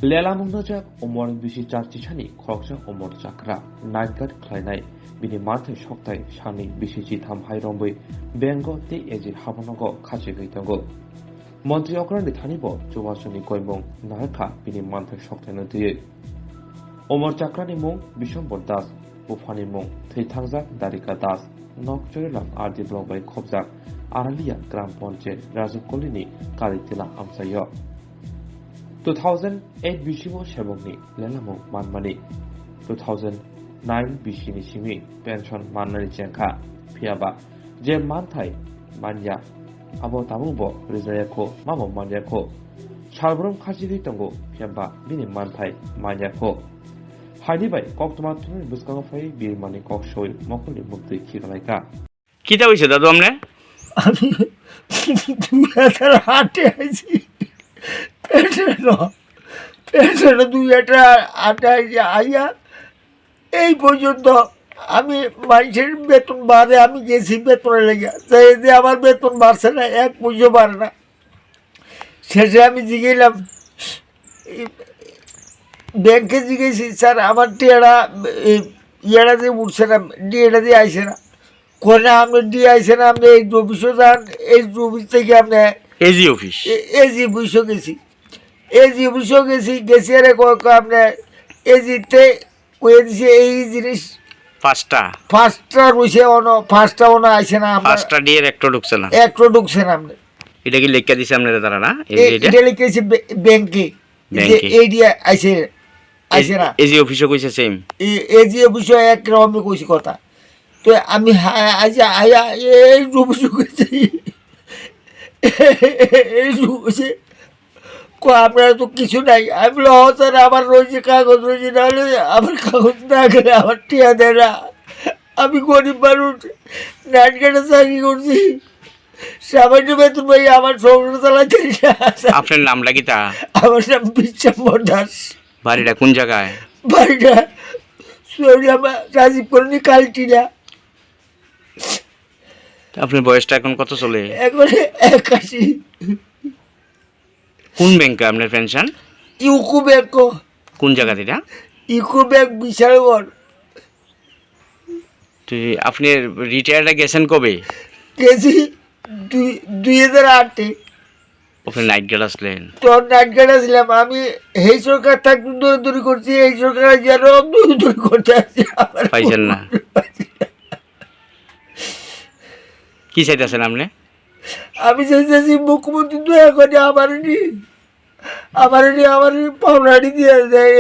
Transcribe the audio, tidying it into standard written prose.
Lela Mungnojak, Omor Bishi Charchichani, Khoroksa Omor Chakra, Nightguard Klainai, Bini Marte Shoktai, Shani, Bishi Tam Hairombe, Bengo, the Ezi Habonogo, Kachigatango. Montri Okran Tanibo, Jovasoni Goimong, Naka, Bini Mante Shoktan. Omor Chakrani Mong, Bishon Bordas, Bufani Mong, Tangzak, Darika Das, Nok Jorelam Ardi Block by Kobzak, Aralia, Grand Ponche, Razu Kolini, Karitila Amsayo. 2008 Bishimo Shabogni, Lenamo Manmani, 2009 Bishini Shimi, Pension Manari Janka, Piaba, Jem Mantai, Manya, Abo Tamubo, Rizayako, Mamo Manyako, Chalbrum Kajitango, Piamba, Mini Mantai, Manyako. Hadibai, Koktomatun, Buskafai, Bill Money Cock Show, Mokuli Mukti Kiralaika. Kita wis দাদু আমনে আমি দুইটার হাটে আইছি পেছনে দুইটা হাটে আইছি আইয়া এই পর্যন্ত আমি মানুষের বেতন বাড়ে আমি গেছি বেতনে লেগে যে আমার বেতন বাড়ছে না এক পয়সা বাড়ে না শেষে আমি জিগেলাম ব্যাংকে জিগেছি স্যার আমার টিয়াটা ইয়েটা দিয়ে উঠছে না ডিএটা দিয়ে আইসে না কোনে আপনি দিয়ে আইসেন আপনি এই অফিসে যান এই অফিস থেকে আপনি এজি অফিস গেছি আরে আপনি এজিতে কয়ে দিছে এই জিনিস ফার্স্টটা রয়েছে ফার্স্টটা আইসে না ফার্স্টটা দিয়ে একটু ঢুকছে না আপনি এটা কি লেখা দিছে আপনারা তারা না এটা লিখেছে ব্যাংকে যে এই দিয়ে আইসে না এজি অফিসও কইছে সেম এজি অফিসও এক রকমই কইছি কথা তো আমি আয়া এই রুবসে আপনার তো কিছু নাই আমি স্যার আমার রয়েছে কাগজ রয়েছে নাহলে আমার কাগজ না গেলে আমার টিয়া দেয় না আমি গরিব মানুষ নাইট গার্ডে চাকরি করছি সামান্য বেতন ভাই আমার সংসার চালাতে আপনার নামটা কি তা আমার নাম বিশ্বম্বর দাস বাড়িটা কোন জায়গায় বাড়িটা রাজীব কলোনি কালটিনা আপনার বয়সটা এখন কত চলে এখন 81 কোন ব্যাংকে আপনার পেনশন ইউকো ব্যাংক কোন জায়গা এটা ইউকো ব্যাংক বিশালগড় তো আপনি রিটায়ারটা গেছেন কবে গেছি 2008 আপনি নাইট গার্ড আসলেন তো নাইট গার্ড আসলাম আমি এই সরকার থাকতে দূরি করছি এই সরকার যেন দূরি করতে আসছি পাইছেন না কি চাইতেছেন আপনি আমি চাইতেছি মুখ্যমন্ত্রী দয়া করে আমার পাওনাটি দিয়ে দেয়